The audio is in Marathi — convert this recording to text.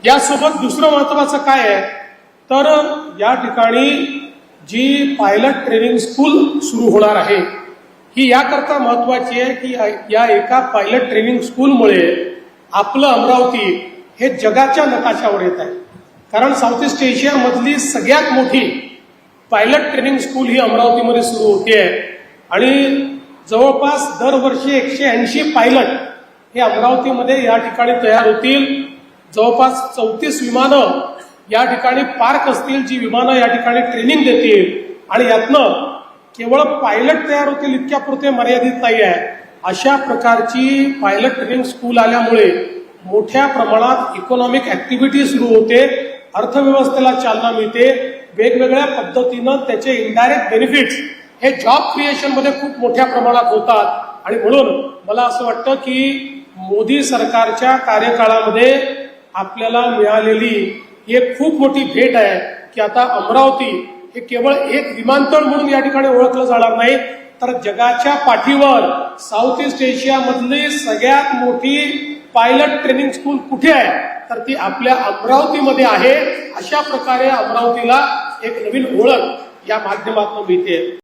यासोबत दुसरं महत्वाचं काय आहे तर या ठिकाणी जी पायलट ट्रेनिंग स्कूल सुरू होणार आहे ही याकरता महत्वाची आहे की या एका पायलट ट्रेनिंग स्कूलमुळे आपलं अमरावती हे जगाच्या नकाशावर येत आहे। कारण साऊथ ईस्ट एशियामधली सगळ्यात मोठी पायलट ट्रेनिंग स्कूल ही अमरावतीमध्ये सुरू होते आहे आणि जवळपास दरवर्षी 180 पायलट हे अमरावतीमध्ये या ठिकाणी तयार होतील। जवळपास 34 विमानं या ठिकाणी पार्क असतील, जी विमानं या ठिकाणी ट्रेनिंग देतील आणि यातनं केवळ पायलट तयार होतील इतक्यापुरते मर्यादित नाही आहे। अशा प्रकारची पायलट ट्रेनिंग स्कूल आल्यामुळे मोठ्या प्रमाणात इकॉनॉमिक ऍक्टिव्हिटी सुरू होते, अर्थव्यवस्थेला चालना मिळते, वेगवेगळ्या पद्धतीनं त्याचे इनडायरेक्ट बेनिफिट्स हे जॉब क्रिएशन मध्ये खूप मोठ्या प्रमाणात होतात। आणि म्हणून मला असं वाटतं की मोदी सरकारच्या कार्यकाळामध्ये आपल्याला मिळालेली एक खूप मोठी भेट आहे की आता अमरावती हे केवळ एक विमानतळ म्हणून या ठिकाणी ओळखलं जाणार नाही, तर जगाच्या पाठीवर साऊथ ईस्ट एशियामधली सगळ्यात मोठी पायलट ट्रेनिंग स्कूल कुठे आहे तर ती आपल्या अमरावतीमध्ये आहे। अशा प्रकारे अमरावतीला एक नवीन ओळख या माध्यमातून मिळते।